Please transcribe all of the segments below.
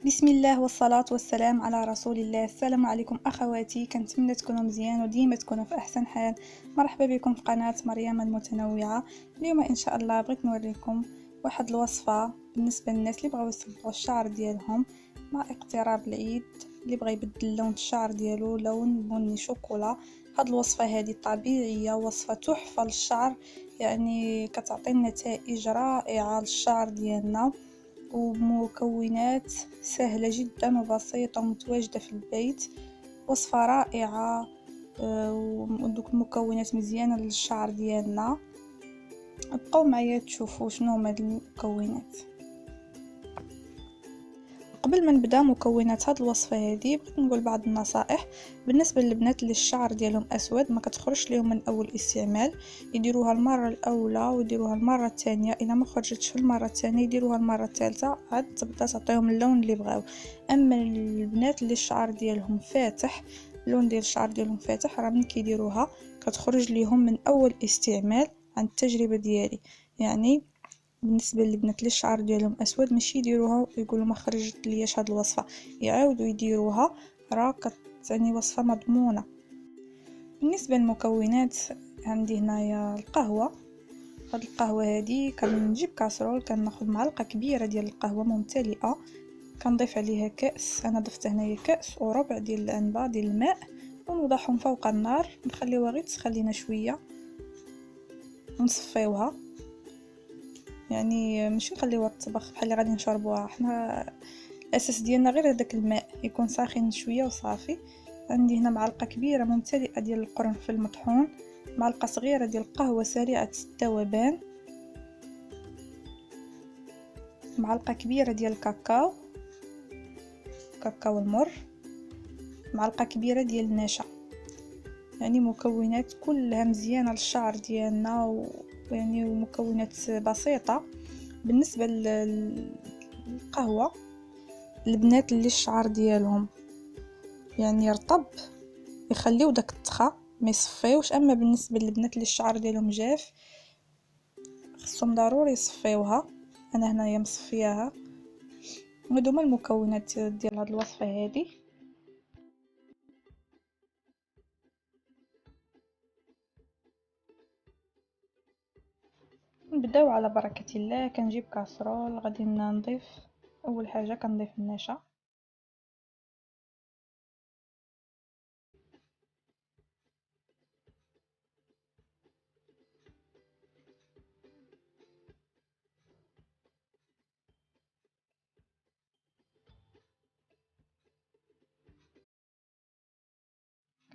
بسم الله والصلاة والسلام على رسول الله. السلام عليكم أخواتي، كنتمنى تكونوا مزيان وديما تكونوا في أحسن حال. مرحبا بكم في قناة مريم المتنوعة. اليوم إن شاء الله بغيت نوريكم واحد الوصفة بالنسبة للناس اللي بغاو يصبغوا الشعر ديالهم مع اقتراب العيد، اللي بغى يبدل لون الشعر ديالو لون بني شوكولا. هاد الوصفة هذه طبيعية، وصفة تحفة للشعر، يعني كتعطي نتائج رائعة للشعر ديالنا، ومكونات سهلة جدا وبسيطة ومتواجدة في البيت. وصفة رائعة، ودوك المكونات مزيانة للشعر ديالنا. بقاو معايا تشوفوا شنو هما هاد المكونات. قبل ما نبدا مكونات هاد الوصفه هذه بغيت نقول بعض النصائح بالنسبه للبنات اللي الشعر ديالهم اسود ما كتخرجش ليهم من اول استعمال. يديروها المره الاولى ويديروها المره الثانيه، اذا ما خرجتش في المره الثانيه يديروها المره الثالثه عاد تبدا تعطيهم اللون اللي بغاو. اما البنات اللي الشعر ديالهم فاتح، اللون ديال الشعر ديالهم فاتح، راه ملي كيديروها كتخرج ليهم من اول استعمال. عن التجربه ديالي يعني بالنسبه للبنات اللي الشعر ديالهم اسود ماشي يديروها ويقولوا ما خرجت لياش هاد الوصفه، يعاودوا يديروها، راه يعني وصفه مضمونه. بالنسبه للمكونات عندي هنايا القهوه. هاد القهوه هذه كنجيب كاسرول، كناخذ معلقه كبيره ديال القهوه ممتلئه، كنضيف عليها كاس، انا ضفت هنايا كاس وربع ديال العنبه ديال الماء، ونوضعهم فوق النار نخليوها غير تسخن لينا شويه ونصفيوها. يعني ماشي نخليوها تطبخ بحال اللي غادي نشربوها، حنا الاساس ديالنا غير هذاك الماء يكون ساخن شويه وصافي. عندي هنا معلقه كبيره ممتلئه ديال القرنفل مطحون، معلقه صغيره ديال القهوه سريعه الذوبان، معلقه كبيره ديال الكاكاو، كاكاو المر، معلقه كبيره ديال النشا. يعني مكونات كلها مزيانه للشعر ديالنا، يعني مكونات بسيطه. بالنسبه للقهوه، البنات اللي الشعر ديالهم يعني يرطب يخليو داك التخا ما يصفيوش، اما بالنسبه للبنات اللي الشعر ديالهم جاف خصهم ضروري يصفيوها. انا هنايا مصفياها. هادو هما المكونات ديال هاد الوصفه هذه. نبداو على بركه الله. كنجيب كاسرول، غادي نضيف اول حاجه كنضيف النشا،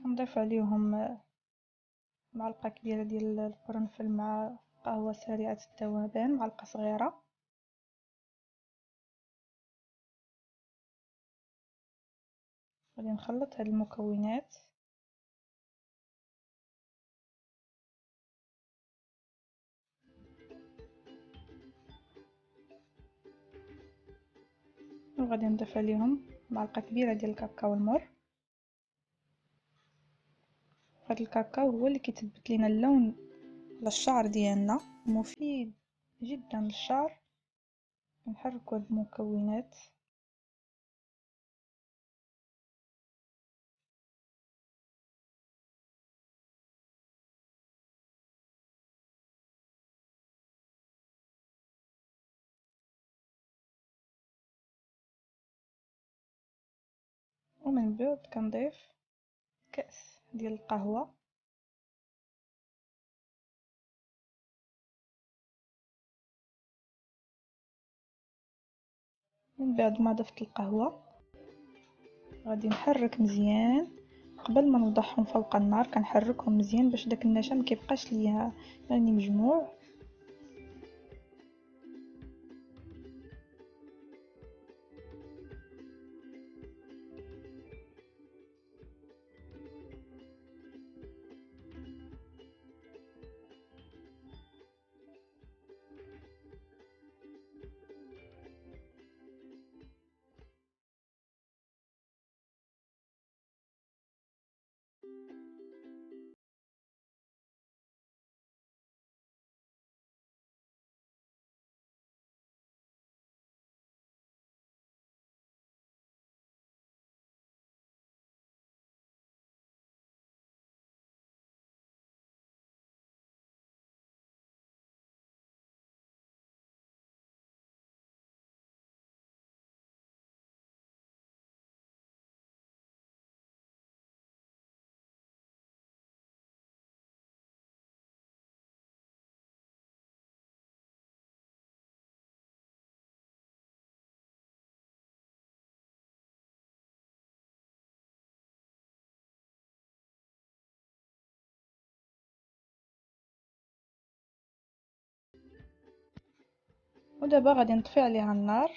كنضيف عليهم معلقه كبيره ديال القرنفل مع قهوه سريعه الذوبان معلقه صغيره. غادي نخلط هاد المكونات، وغادي نضيف عليهم معلقه كبيره ديال الكاكاو المر. هاد الكاكاو هو اللي كيثبت لينا اللون على الشعر ديالنا، مفيد جدا للشعر. نحركوا هاد المكونات. ومن بعد كنضيف كأس ديال القهوة. من بعد ما ضفت القهوة غادي نحرك مزيان. قبل ما نوضعهم فوق النار كنحركهم مزيان باش داك النشا ما كيبقاش ليا يعني مجموع. ودابا غادي نطفي عليها النار.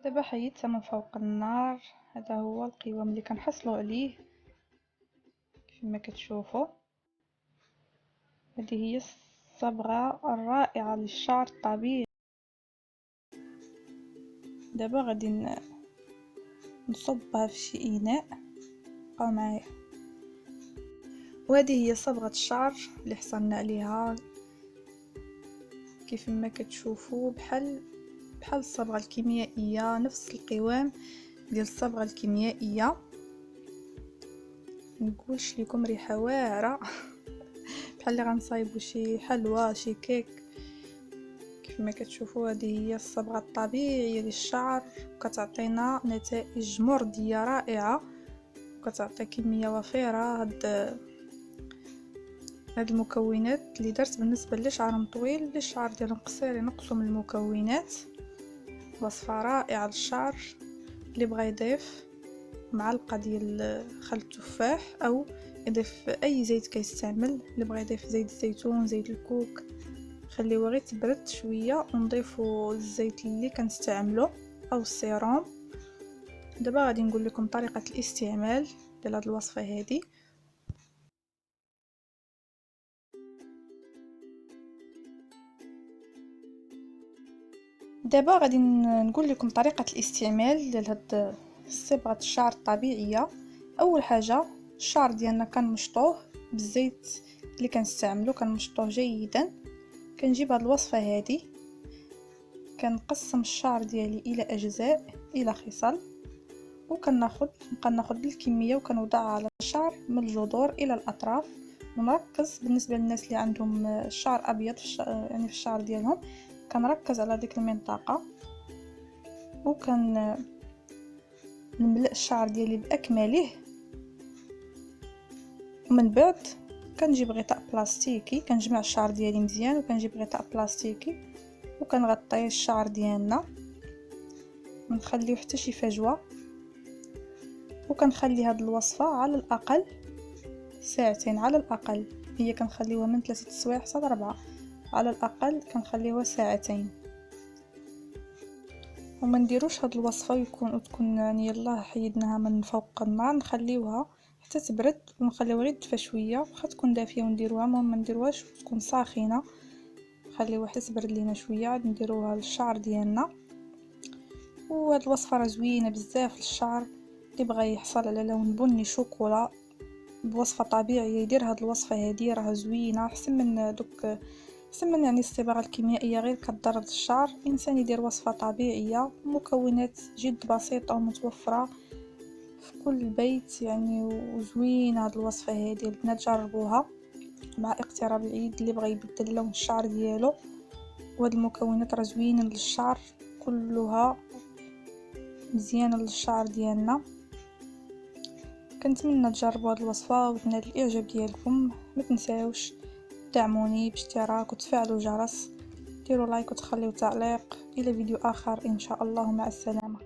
دابا حيدتها من فوق النار. هذا هو القوام اللي كنحصلوا عليه كما كتشوفوا. هذه هي الصبغه الرائعه للشعر الطبيعي. دابا غادي نصبها في شي اناء. بقاو معايا. وهذه هي صبغه الشعر اللي حصلنا عليها كيف ما كتشوفوا، بحال الصبغه الكيميائيه، نفس القوام ديال الصبغه الكيميائيه. نقولش لكم ريحه واعره بحال اللي غنصايبوا شي حلوى شي كيك. كيف ما كتشوفوا هذه هي الصبغه الطبيعيه للشعر، كتعطينا نتائج مرضيه رائعه وكتعطي كميه وفيره. هاد المكونات اللي درت بالنسبه لشعرهم طويل، اللي الشعر ديالهم قصير ينقصوا من المكونات. وصفه رائعه للشعر. اللي بغى يضيف معلقه ديال خل التفاح او يضيف اي زيت كيستعمل، اللي بغى يضيف زيت الزيتون، زيت الكوك، خليوه غير تبرد شويه ونضيفوا الزيت اللي كنستعمله او السيروم. دابا غادي نقول لكم طريقه الاستعمال ديال هذه الوصفه هذه. دابا غادي نقول لكم طريقه الاستعمال ديال هاد صبغه الشعر الطبيعيه. اول حاجه الشعر ديالنا كنمشطوه بالزيت اللي كنستعملو، كنمشطوه جيدا. كنجيب هاد الوصفه هذه، كنقسم الشعر ديالي الى اجزاء، الى خصال، نبقى ناخذ بالكميه وكنوضعها على الشعر من الجذور الى الاطراف. ونركز بالنسبه للناس اللي عندهم الشعر ابيض يعني في الشعر ديالهم، كنركز على ديك المنطقه نملأ الشعر ديالي باكمله. ومن بعد كنجيب غطاء بلاستيكي، كنجمع الشعر ديالي مزيان وكنجيب غطاء بلاستيكي وكنغطي الشعر ديالنا، ونخليو حتى شي فجوه. وكنخلي هاد الوصفه على الاقل ساعتين، على الاقل هي كنخليوها من 3 سوايع حتى 4، على الاقل كنخليوها ساعتين. وما نديروش هاد الوصفه تكون يعني يلا حيدناها من فوق النار، نخليوها حتى تبرد ونخليوها غير تدفى شويه. واخا تكون دافيه ونديروها، المهم ما نديروهاش تكون ساخنه، نخليوها حتى تبرد لينا شويه عاد نديروها للشعر ديالنا. وهاد الوصفه راه زوينه بزاف للشعر. اللي بغى يحصل على لون بني شوكولا بوصفه طبيعيه يدير هاد الوصفه هذه، راه زوينه احسن من يعني الصبغه الكيميائيه غير كضر الشعر. الانسان يدير وصفه طبيعيه، مكونات جد بسيطه ومتوفره في كل بيت يعني. وزوينه هاد الوصفه هذه البنات، جربوها مع اقتراب العيد اللي بغى يبدل لون الشعر ديالو. وهاد المكونات راه زوينين للشعر، كلها مزيانه للشعر ديالنا. كنتمنى تجربوا هاد الوصفه وتنال الاعجاب ديالكم. ما تنساوش دعموني باشتراك وتفعلوا الجرس، ديروا لايك وتخليوا تعليق. الى فيديو اخر ان شاء الله، مع السلامه.